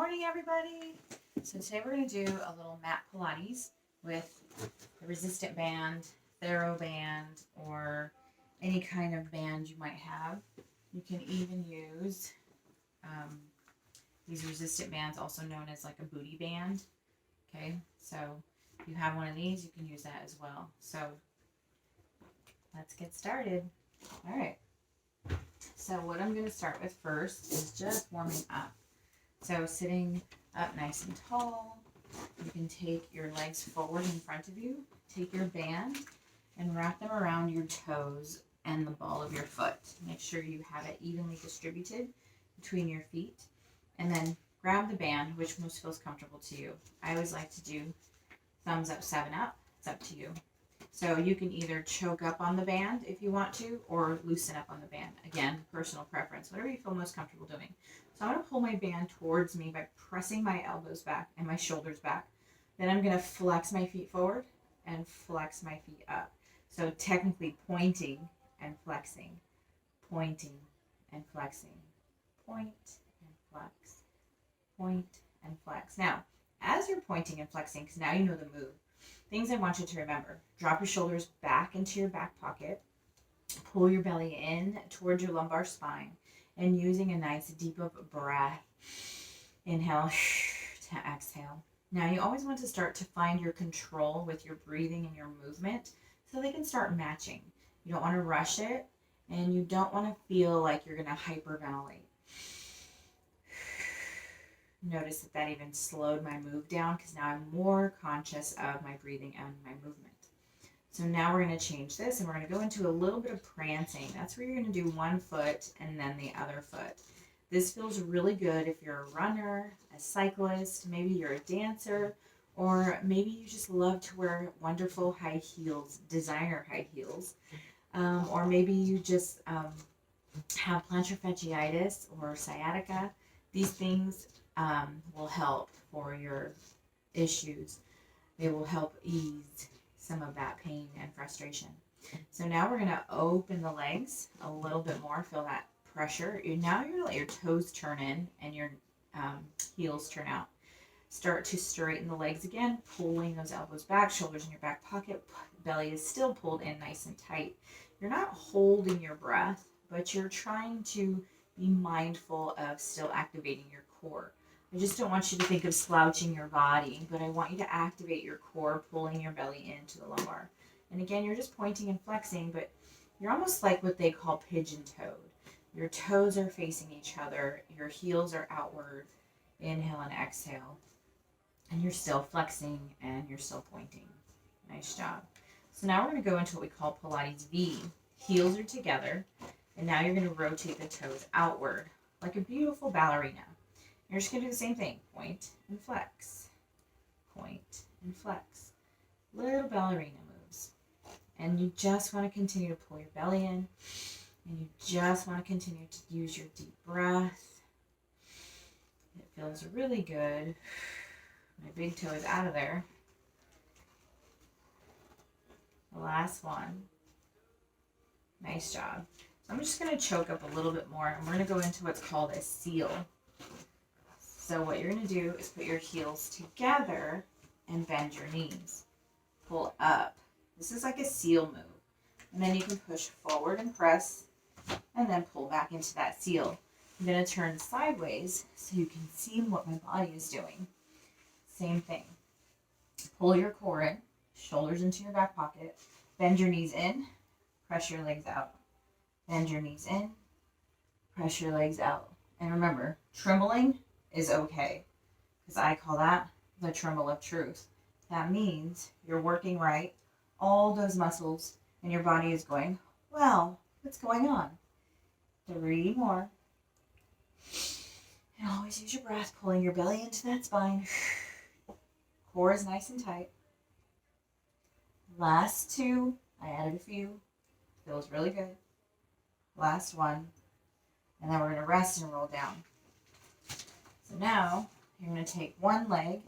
morning, everybody. So today we're going to do a little mat Pilates with the resistant band, TheraBand, or any kind of band you might have. You can even use these resistant bands, also known as like a booty band. Okay, so if you have one of these, you can use that as well. So let's get started. All right. So what I'm going to start with first is just warming up. So sitting up nice and tall, you can take your legs forward in front of you, take your band and wrap them around your toes and the ball of your foot. Make sure you have it evenly distributed between your feet, and then grab the band, which most feels comfortable to you. I always like to do thumbs up, 7 up. It's up to you. So you can either choke up on the band if you want to, or loosen up on the band. Again, personal preference, whatever you feel most comfortable doing. So I'm going to pull my band towards me by pressing my elbows back and my shoulders back. Then I'm going to flex my feet forward and flex my feet up. So technically pointing and flexing, pointing and flexing, point and flex, point and flex. Now, as you're pointing and flexing, because now you know the move, things I want you to remember: drop your shoulders back into your back pocket, pull your belly in towards your lumbar spine, and using a nice deep breath, inhale to exhale. Now you always want to start to find your control with your breathing and your movement so they can start matching. You don't want to rush it, and you don't want to feel like you're going to hyperventilate. Notice that even slowed my move down because now I'm more conscious of my breathing and my movement. So now we're going to change this and we're going to go into a little bit of prancing. That's where you're going to do one foot and then the other foot. This feels really good if you're a runner, a cyclist, maybe you're a dancer, or maybe you just love to wear wonderful high heels, designer high heels. Or maybe you just have plantar fasciitis or sciatica. These things will help for your issues. They will help ease some of that pain and frustration. So now we're going to open the legs a little bit more. Feel that pressure. Now you're going to let your toes turn in and your heels turn out. Start to straighten the legs again, pulling those elbows back, shoulders in your back pocket. Belly is still pulled in nice and tight. You're not holding your breath, but you're trying to be mindful of still activating your core. I just don't want you to think of slouching your body, but I want you to activate your core, pulling your belly into the lumbar. And again, you're just pointing and flexing, but you're almost like what they call pigeon-toed. Your toes are facing each other, your heels are outward, inhale and exhale, and you're still flexing and you're still pointing. Nice job. So now we're going to go into what we call Pilates V. Heels are together, and now you're going to rotate the toes outward like a beautiful ballerina. You're just going to do the same thing. Point and flex. Point and flex. Little ballerina moves. And you just want to continue to pull your belly in. And you just want to continue to use your deep breath. It feels really good. My big toe is out of there. The last one. Nice job. So I'm just going to choke up a little bit more. And we're going to go into what's called a seal. So what you're going to do is put your heels together and bend your knees. Pull up. This is like a seal move. And then you can push forward and press, and then pull back into that seal. I'm going to turn sideways so you can see what my body is doing. Same thing. Pull your core in, shoulders into your back pocket, bend your knees in, press your legs out. Bend your knees in, press your legs out. And remember, trembling is okay, because I call that the tremble of truth. That means you're working right. All those muscles in your body is going, well, what's going on? 3 more. And always use your breath, pulling your belly into that spine. Core is nice and tight. Last 2, I added a few. Feels really good. Last 1. And then we're going to rest and roll down. So now you're going to take one leg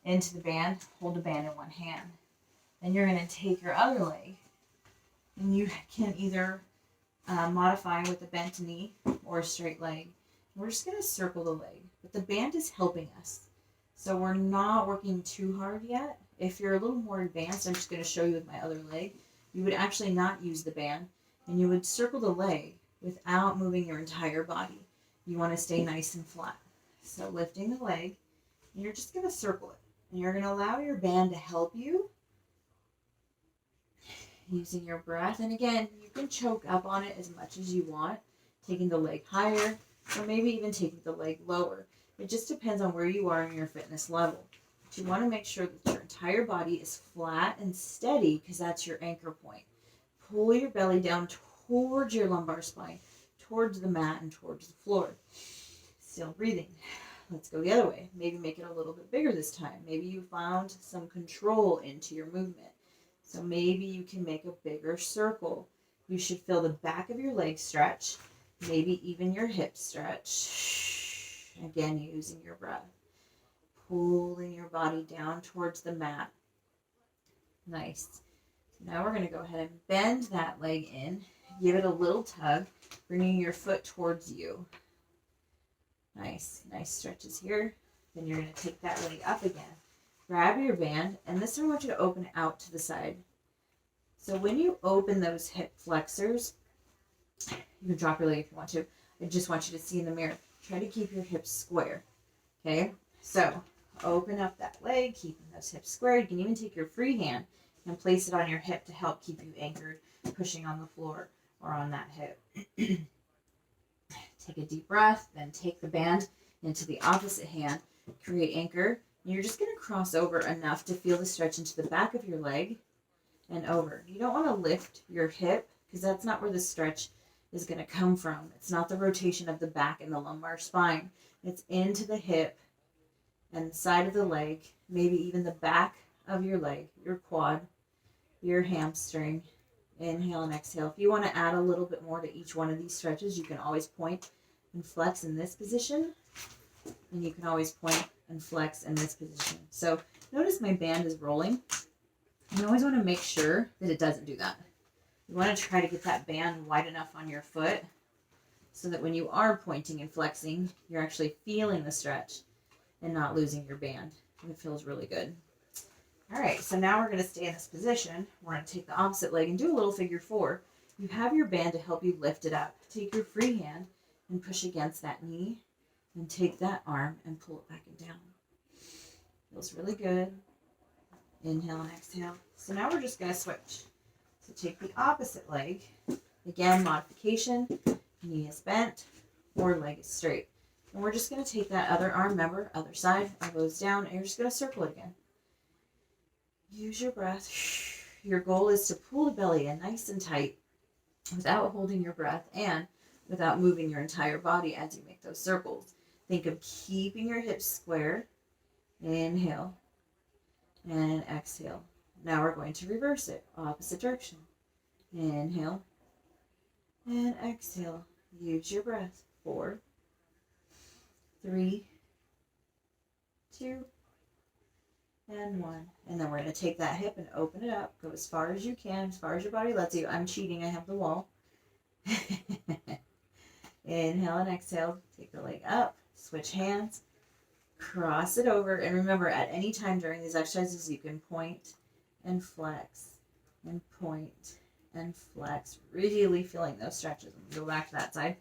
into the band, hold the band in one hand. Then you're going to take your other leg, and you can either modify with a bent knee or a straight leg. We're just going to circle the leg. but the band is helping us. So we're not working too hard yet. If you're a little more advanced, I'm just going to show you with my other leg. You would actually not use the band, and you would circle the leg without moving your entire body. You want to stay nice and flat. So lifting the leg, and you're just going to circle it. And you're going to allow your band to help you using your breath. And again, you can choke up on it as much as you want, taking the leg higher, or maybe even taking the leg lower. It just depends on where you are in your fitness level. But you want to make sure that your entire body is flat and steady because that's your anchor point. Pull your belly down towards your lumbar spine, towards the mat and towards the floor. Still breathing. Let's go the other way. Maybe make it a little bit bigger this time. Maybe you found some control into your movement. So maybe you can make a bigger circle. You should feel the back of your leg stretch, maybe even your hips stretch. Again, using your breath. Pulling your body down towards the mat. Nice. Now we're going to go ahead and bend that leg in. Give it a little tug, bringing your foot towards you. Nice. Nice stretches here. Then you're going to take that leg up again. Grab your band, and this time I want you to open it out to the side. So when you open those hip flexors, you can drop your leg if you want to. I just want you to see in the mirror. Try to keep your hips square. Okay? So open up that leg, keeping those hips square. You can even take your free hand and place it on your hip to help keep you anchored, pushing on the floor or on that hip. Take a deep breath, then take the band into the opposite hand. Create anchor. And you're just going to cross over enough to feel the stretch into the back of your leg and over. You don't want to lift your hip because that's not where the stretch is going to come from. It's not the rotation of the back and the lumbar spine. It's into the hip and the side of the leg, maybe even the back of your leg, your quad, your hamstring. Inhale and exhale. If you want to add a little bit more to each one of these stretches, you can always point and flex in this position. And you can always point and flex in this position. So notice my band is rolling. You always want to make sure that it doesn't do that. You want to try to get that band wide enough on your foot so that when you are pointing and flexing, you're actually feeling the stretch and not losing your band. It feels really good. All right, so now we're going to stay in this position. We're going to take the opposite leg and do a little figure four. You have your band to help you lift it up. Take your free hand and push against that knee and take that arm and pull it back and down. Feels really good. Inhale and exhale. So now we're just going to switch. So take the opposite leg. Again, modification. Knee is bent or leg is straight. And we're just going to take that other arm, remember, other side, elbows down, and you're just going to circle it again. Use your breath. Your goal is to pull the belly in nice and tight without holding your breath and without moving your entire body as you make those circles. Think of keeping your hips square. Inhale and exhale. Now we're going to reverse it, opposite direction. Inhale and exhale. Use your breath. 4, 3, 2, and 1. And then we're going to take that hip and open it up. Go as far as you can, as far as your body lets you. I'm cheating. I have the wall. Inhale and exhale. Take the leg up. Switch hands. Cross it over. And remember, at any time during these exercises, you can point and flex and point and flex. Really feeling those stretches. I'm going to go back to that side.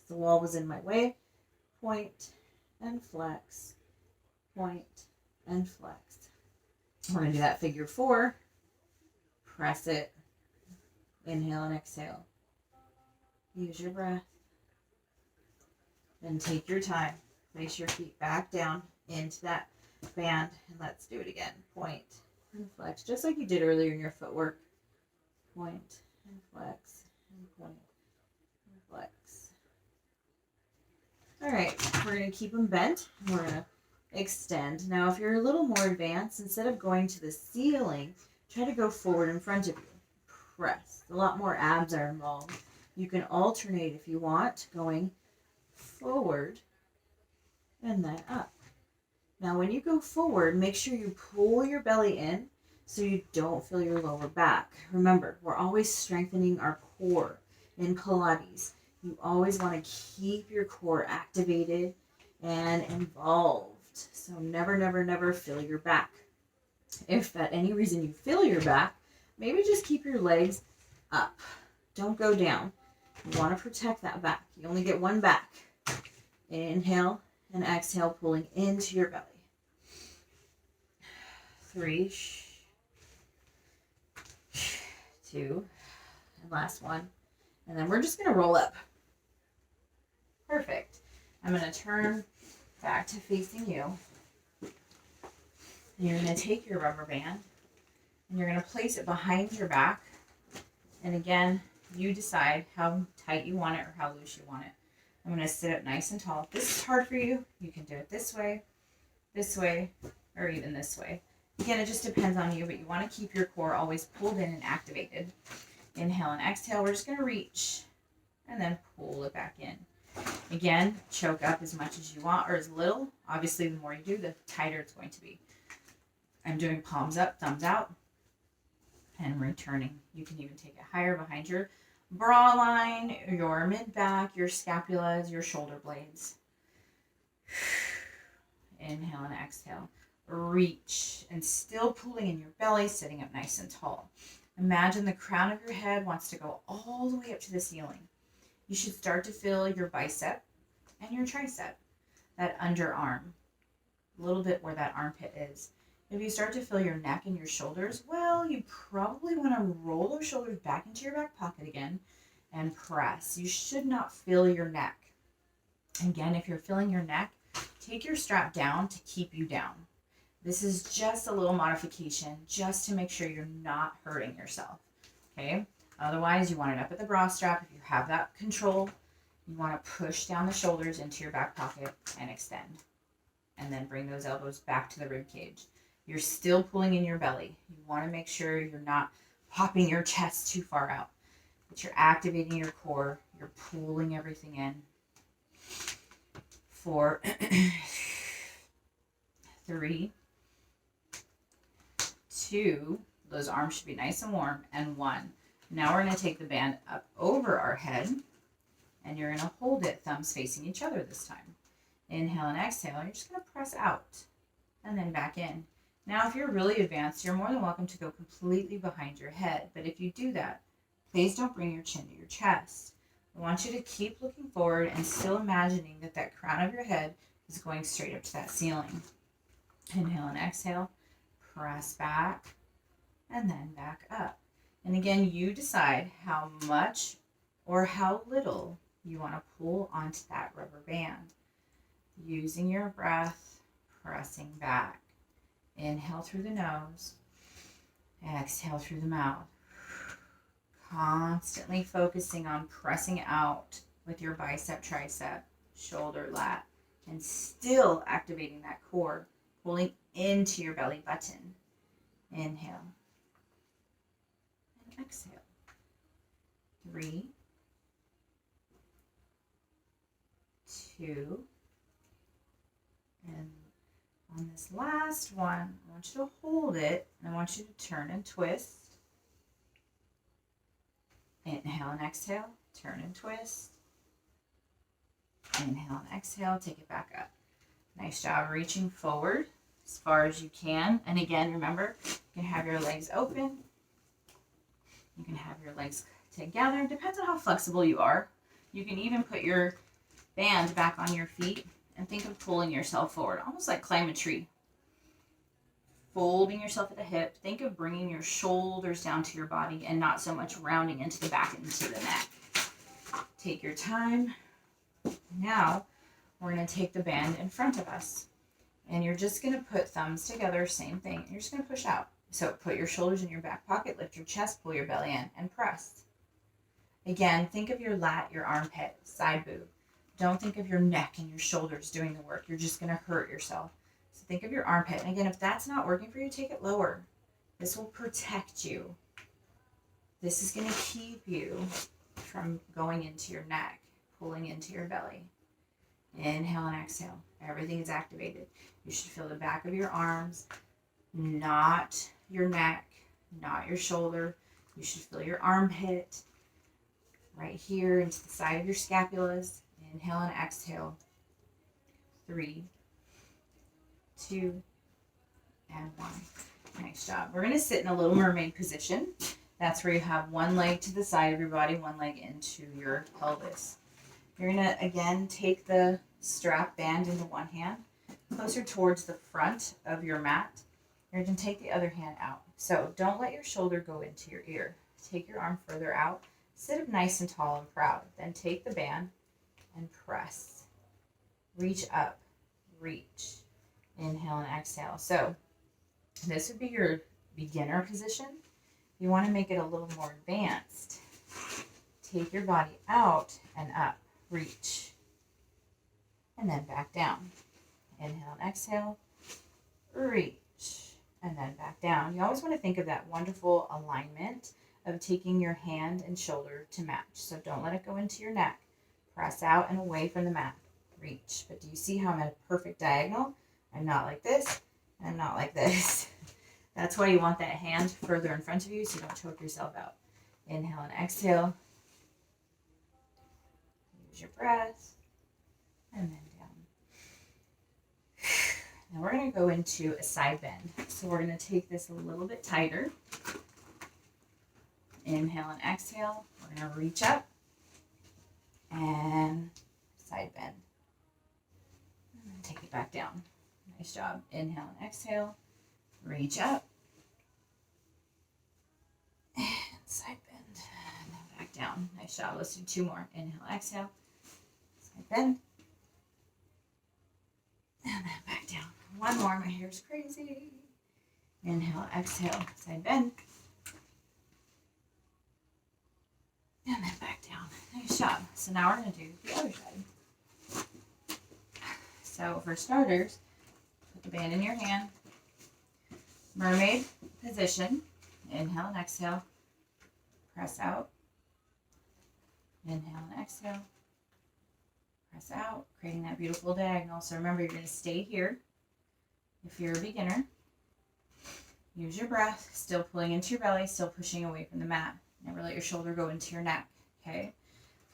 The wall was in my way. Point and flex. Point and flex. We're going to do that figure 4. Press it. Inhale and exhale. Use your breath. Then take your time. Place your feet back down into that band. And let's do it again. Point and flex. Just like you did earlier in your footwork. Point and flex. And point and flex. All right. We're going to keep them bent. We're going to extend. Now, if you're a little more advanced, instead of going to the ceiling, try to go forward in front of you. Press. A lot more abs are involved. You can alternate if you want, going forward and then up. Now, when you go forward, make sure you pull your belly in so you don't feel your lower back. Remember, we're always strengthening our core in Pilates. You always want to keep your core activated and involved. So never, never, never fill your back. If at any reason you fill your back, maybe just keep your legs up. Don't go down. You want to protect that back. You only get one back. Inhale and exhale, pulling into your belly. 3, 2, and last one. And then we're just going to roll up. Perfect. I'm going to turn back to facing you. And you're going to take your rubber band and you're going to place it behind your back. And again, you decide how tight you want it or how loose you want it. I'm going to sit up nice and tall. If this is hard for you, you can do it this way, or even this way. Again, it just depends on you, but you want to keep your core always pulled in and activated. Inhale and exhale. We're just going to reach and then pull it back in. Again, choke up as much as you want or as little. Obviously, the more you do, the tighter it's going to be. I'm doing palms up, thumbs out, and returning. You can even take it higher behind your bra line, your mid-back, your scapulas, your shoulder blades. Inhale and exhale. Reach and still pulling in your belly, sitting up nice and tall. Imagine the crown of your head wants to go all the way up to the ceiling. You should start to feel your bicep and your tricep, that underarm, a little bit where that armpit is. If you start to feel your neck and your shoulders, well, you probably want to roll those shoulders back into your back pocket again and press. You should not feel your neck. Again, if you're feeling your neck, take your strap down to keep you down. This is just a little modification just to make sure you're not hurting yourself, okay? Otherwise, you want it up at the bra strap. If you have that control, you want to push down the shoulders into your back pocket and extend. And then bring those elbows back to the rib cage. You're still pulling in your belly. You want to make sure you're not popping your chest too far out. But you're activating your core. You're pulling everything in. 4, 3, 2, those arms should be nice and warm, and 1. Now we're going to take the band up over our head, and you're going to hold it, thumbs facing each other this time. Inhale and exhale, and you're just going to press out, and then back in. Now, if you're really advanced, you're more than welcome to go completely behind your head, but if you do that, please don't bring your chin to your chest. I want you to keep looking forward and still imagining that that crown of your head is going straight up to that ceiling. Inhale and exhale, press back, and then back up. And again, you decide how much or how little you want to pull onto that rubber band. Using your breath, pressing back. Inhale through the nose, exhale through the mouth. Constantly focusing on pressing out with your bicep, tricep, shoulder, lat, and still activating that core, pulling into your belly button. Inhale and exhale. 3, 2, and on this last one, I want you to hold it, and I want you to turn and twist. Inhale and exhale, turn and twist. Inhale and exhale, take it back up. Nice job reaching forward as far as you can. And again, remember, you can have your legs open. You can have your legs together. Depends on how flexible you are. You can even put your band back on your feet and think of pulling yourself forward, almost like climb a tree. Folding yourself at the hip. Think of bringing your shoulders down to your body and not so much rounding into the back and into the neck. Take your time. Now, we're going to take the band in front of us. And you're just going to put thumbs together, same thing. And you're just going to push out. So put your shoulders in your back pocket, lift your chest, pull your belly in, and press. Again, think of your lat, your armpit, side boob. Don't think of your neck and your shoulders doing the work. You're just going to hurt yourself. So think of your armpit. And again, if that's not working for you, take it lower. This will protect you. This is going to keep you from going into your neck, pulling into your belly. Inhale and exhale. Everything is activated. You should feel the back of your arms, not your neck, not your shoulder. You should feel your armpit right here into the side of your scapulas. Inhale and exhale. 3, 2, and 1. Nice job. We're going to sit in a little mermaid position. That's where you have one leg to the side of your body, one leg into your pelvis. You're going to, again, take the strap band into one hand, closer towards the front of your mat. You're going to take the other hand out. So don't let your shoulder go into your ear. Take your arm further out. Sit up nice and tall and proud. Then take the band and press. Reach up. Reach. Inhale and exhale. So this would be your beginner position. If you want to make it a little more advanced, take your body out and up. Reach. And then back down. Inhale and exhale. Reach. And then back down. You always want to think of that wonderful alignment of taking your hand and shoulder to match. So don't let it go into your neck. Press out and away from the mat. Reach. But do you see how I'm at a perfect diagonal? I'm not like this, and I'm not like this. That's why you want that hand further in front of you so you don't choke yourself out. Inhale and exhale. Use your breath. And then down. Now we're going to go into a side bend. So we're going to take this a little bit tighter. Inhale and exhale. We're going to reach up and side bend. And then take it back down. Nice job. Inhale and exhale. Reach up and side bend. And then back down. Nice job. Let's do 2 more. Inhale, exhale. Side bend. And then back down. 1 more. My hair's crazy. Inhale, exhale, side bend. And then back down. Nice job. So now we're going to do the other side. So for starters, put the band in your hand. Mermaid position. Inhale and exhale. Press out. Inhale and exhale. Press out, creating that beautiful diagonal. So remember, you're going to stay here. If you're a beginner, use your breath, still pulling into your belly, still pushing away from the mat. Never let your shoulder go into your neck, okay?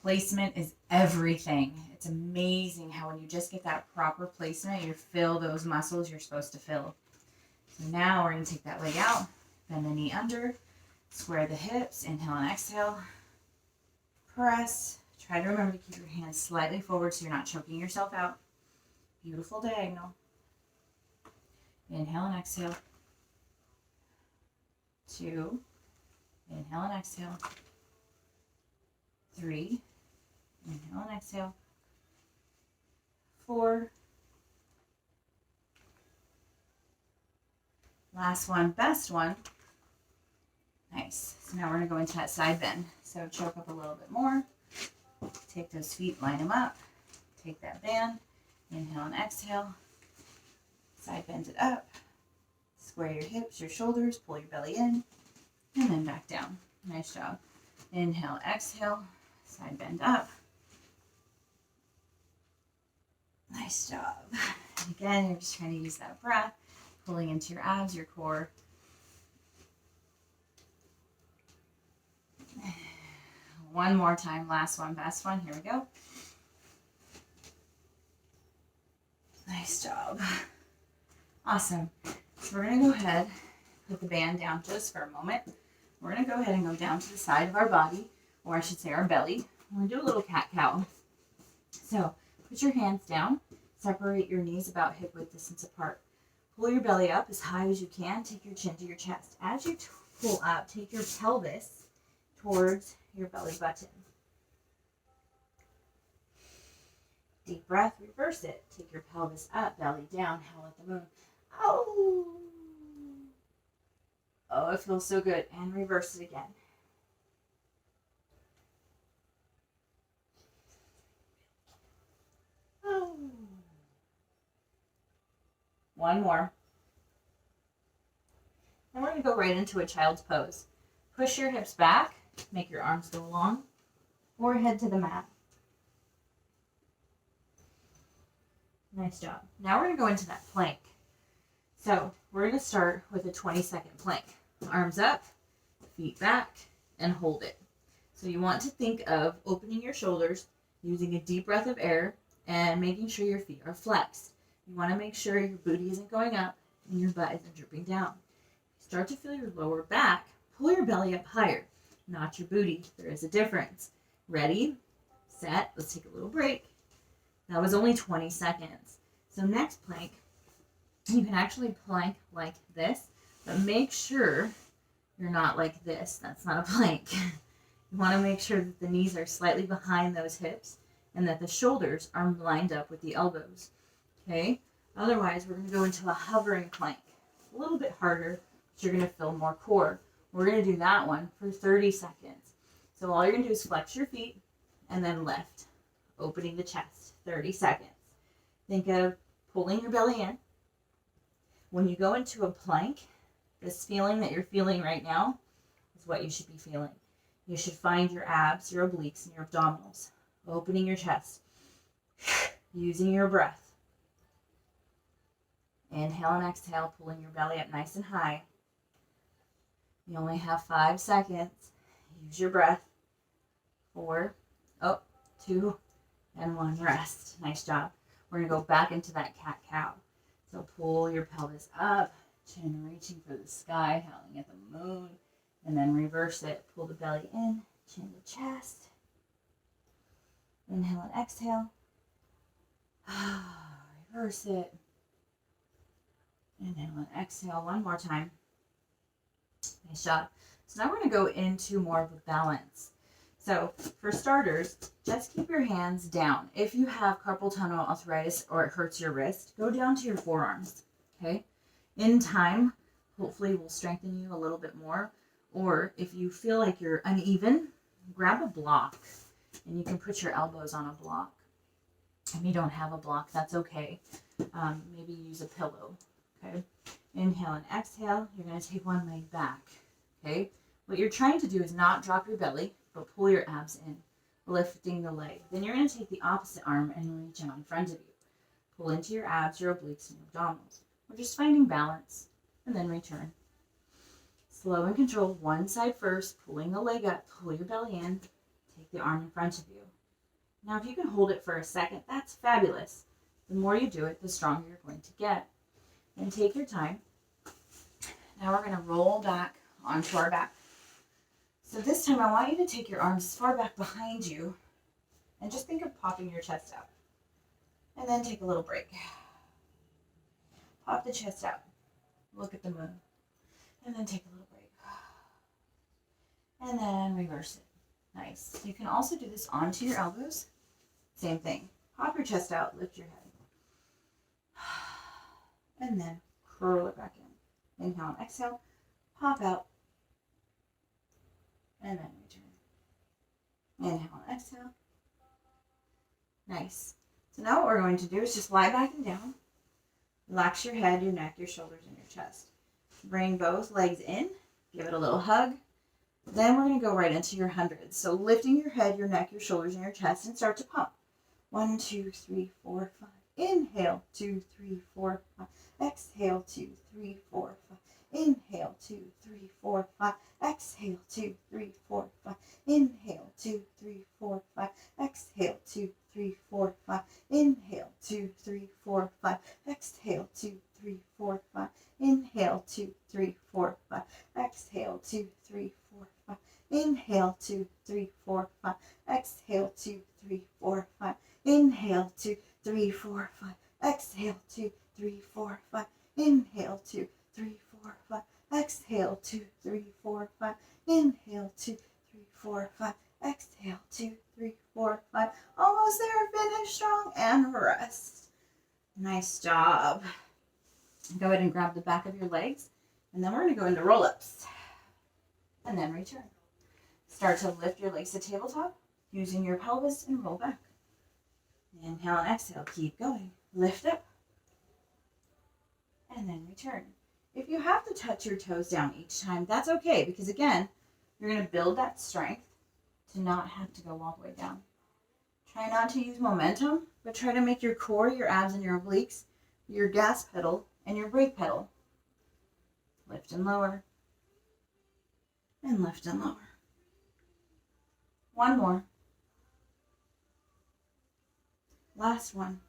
Placement is everything. It's amazing how when you just get that proper placement, you fill those muscles you're supposed to fill. So now we're going to take that leg out, bend the knee under, square the hips, inhale and exhale, press. Try to remember to keep your hands slightly forward so you're not choking yourself out. Beautiful diagonal. Inhale and exhale. 2. Inhale and exhale. 3. Inhale and exhale. 4. Last one, best one. Nice. So now we're going to go into that side bend. So choke up a little bit more. Take those feet, line them up. Take that band. Inhale and exhale. Side bend it up. Square your hips, your shoulders, pull your belly in, and then back down. Nice job. Inhale, exhale, side bend up. Nice job. And again, you're just trying to use that breath, pulling into your abs, your core. One more time, last one, best one. Here we go. Nice job. Awesome. So we're going to go ahead, put the band down just for a moment. We're going to go ahead and go down to the side of our body, or I should say our belly. We're going to do a little cat-cow. So put your hands down. Separate your knees about hip width distance apart. Pull your belly up as high as you can. Take your chin to your chest. As you pull up, take your pelvis towards your belly button. Deep breath, reverse it. Take your pelvis up, belly down, howl at the moon. Oh! Oh, it feels so good. And reverse it again. Oh. One more. And we're going to go right into a child's pose. Push your hips back. Make your arms go long. Forehead to the mat. Nice job. Now we're going to go into that plank. So we're going to start with a 20-second plank. Arms up, feet back, and hold it. So you want to think of opening your shoulders, using a deep breath of air, and making sure your feet are flexed. You want to make sure your booty isn't going up and your butt isn't dripping down. Start to feel your lower back. Pull your belly up higher, not your booty. There is a difference. Ready, set, let's take a little break. That was only 20 seconds. So next plank, you can actually plank like this, but make sure you're not like this. That's not a plank. You want to make sure that the knees are slightly behind those hips and that the shoulders are lined up with the elbows. Okay? Otherwise, we're going to go into a hovering plank. A little bit harder, but you're going to feel more core. We're going to do that one for 30 seconds. So all you're going to do is flex your feet and then lift, opening the chest. 30 seconds. Think of pulling your belly in. When you go into a plank, this feeling that you're feeling right now is what you should be feeling. You should find your abs, your obliques, and your abdominals. Opening your chest. Using your breath. Inhale and exhale, pulling your belly up nice and high. You only have 5 seconds. Use your breath. 4, 2, and 1. Rest. Nice job. We're going to go back into that cat-cow. So pull your pelvis up, chin reaching for the sky, howling at the moon, and then reverse it. Pull the belly in, chin to chest. Inhale and exhale. Reverse it. Inhale and exhale. One more time. Nice job. So now we're going to go into more of a balance. So for starters, just keep your hands down. If you have carpal tunnel arthritis or it hurts your wrist, go down to your forearms, okay? In time, hopefully we'll strengthen you a little bit more. Or if you feel like you're uneven, grab a block and you can put your elbows on a block. If you don't have a block, that's okay. Maybe use a pillow, okay? Inhale and exhale. You're going to take one leg back, okay? What you're trying to do is not drop your belly, but pull your abs in, lifting the leg. Then you're going to take the opposite arm and reach out in front of you. Pull into your abs, your obliques, and your abdominals. We're just finding balance, and then return. Slow and controlled, one side first, pulling the leg up, pull your belly in, take the arm in front of you. Now, if you can hold it for a second, that's fabulous. The more you do it, the stronger you're going to get. And take your time. Now we're going to roll back onto our back. So this time I want you to take your arms as far back behind you and just think of popping your chest out. And then take a little break. Pop the chest out. Look at the moon. And then take a little break. And then reverse it. Nice. You can also do this onto your elbows. Same thing. Pop your chest out, lift your head. And then curl it back in. Inhale and exhale. Pop out. And then return. Inhale and exhale. Nice. So now what we're going to do is just lie back and down. Relax your head, your neck, your shoulders, and your chest. Bring both legs in. Give it a little hug. Then we're going to go right into your hundreds. So lifting your head, your neck, your shoulders, and your chest and start to pump. 1, 2, 3, 4, 5. Inhale, 2, 3, 4, 5. Exhale, 2, 3, 4, 5. Inhale, 2, 3, 4, 5. Exhale, 2, 3, 4, 5. Inhale, 2, 3, 4, 5. Exhale, 2, 3, 4, 5. Inhale, 2, 3, 4, 5. Exhale, 2, 3, 4, 5. Inhale, 2, 3, 4, 5. Exhale, 2, 3, 4, 5. Inhale, 2, 3, 4, 5. Exhale, 2, 3, 4, 5. Inhale, 2, 3, 4, 5. Exhale, 2, 3, 4, 5. Inhale, 2, 3, 4, 5. Exhale, 2, 3, 4, 5. Inhale, 2, 3, 4, 5. Exhale, 2, 3, 4, 5. Almost there. Finish strong and rest. Nice job. Go ahead and grab the back of your legs, and then we're going to go into roll-ups. And then return. Start to lift your legs to tabletop using your pelvis and roll back. Inhale and exhale. Keep going. Lift up. And then return. If you have to touch your toes down each time, that's okay, because again, you're going to build that strength to not have to go all the way down. Try not to use momentum, but try to make your core, your abs, and your obliques your gas pedal and your brake pedal. Lift and lower. And lift and lower. One more. Last one.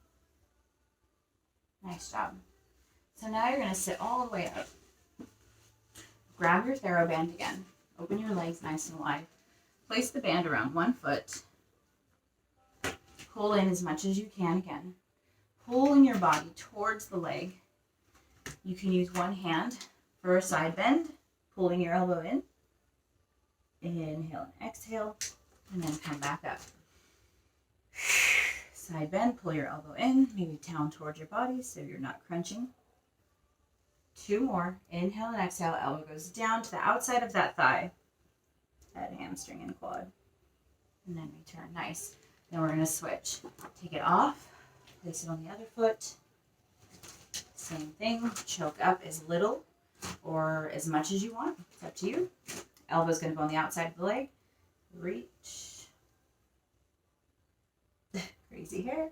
Nice job. So now you're going to sit all the way up. Grab your TheraBand again. Open your legs nice and wide. Place the band around one foot. Pull in as much as you can again. Pulling your body towards the leg. You can use one hand for a side bend, pulling your elbow in. Inhale and exhale, and then come back up. Side bend, pull your elbow in, maybe down towards your body so you're not crunching. 2 more. Inhale and exhale, elbow goes down to the outside of that thigh. That hamstring and quad. And then return. Nice. Then we're going to switch. Take it off. Place it on the other foot. Same thing. Choke up as little or as much as you want. It's up to you. Elbow's going to go on the outside of the leg. Reach. Crazy hair.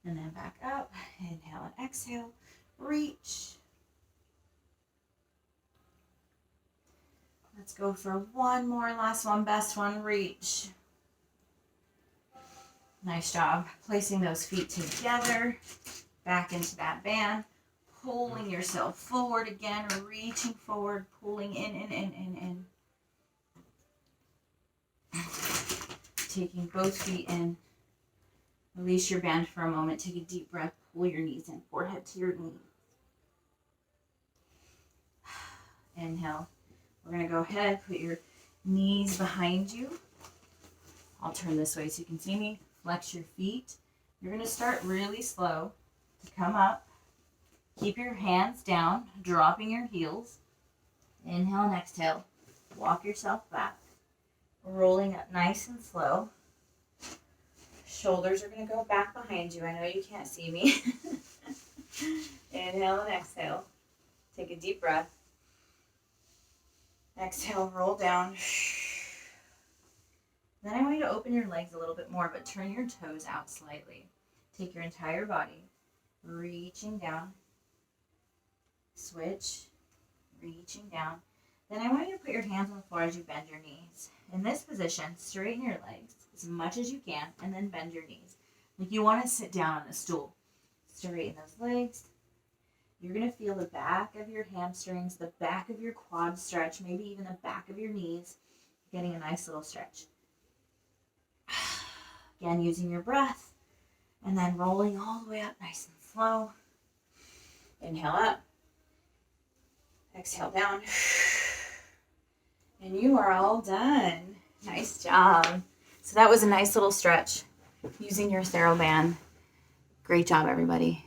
And then back up. Inhale and exhale. Reach. Let's go for one more. Last one. Best one. Reach. Nice job. Placing those feet together. Back into that band. Pulling yourself forward again. Reaching forward. Pulling in. Taking both feet in. Release your band for a moment. Take a deep breath. Pull your knees in. Forehead to your knees. Inhale. We're going to go ahead. Put your knees behind you. I'll turn this way so you can see me. Flex your feet. You're going to start really slow to come up. Keep your hands down, dropping your heels. Inhale and exhale. Walk yourself back. Rolling up nice and slow. Shoulders are going to go back behind you. I know you can't see me. Inhale and exhale. Take a deep breath. Exhale, roll down. Then I want you to open your legs a little bit more, but turn your toes out slightly. Take your entire body, reaching down. Switch, reaching down. Then I want you to put your hands on the floor as you bend your knees. In this position, straighten your legs as much as you can, and then bend your knees. Like you want to sit down on a stool. Straighten those legs. You're going to feel the back of your hamstrings, the back of your quad stretch, maybe even the back of your knees, getting a nice little stretch. Again, using your breath, and then rolling all the way up nice and slow. Inhale up. Exhale down. And you are all done. Nice job. So that was a nice little stretch using your TheraBand. Great job, everybody.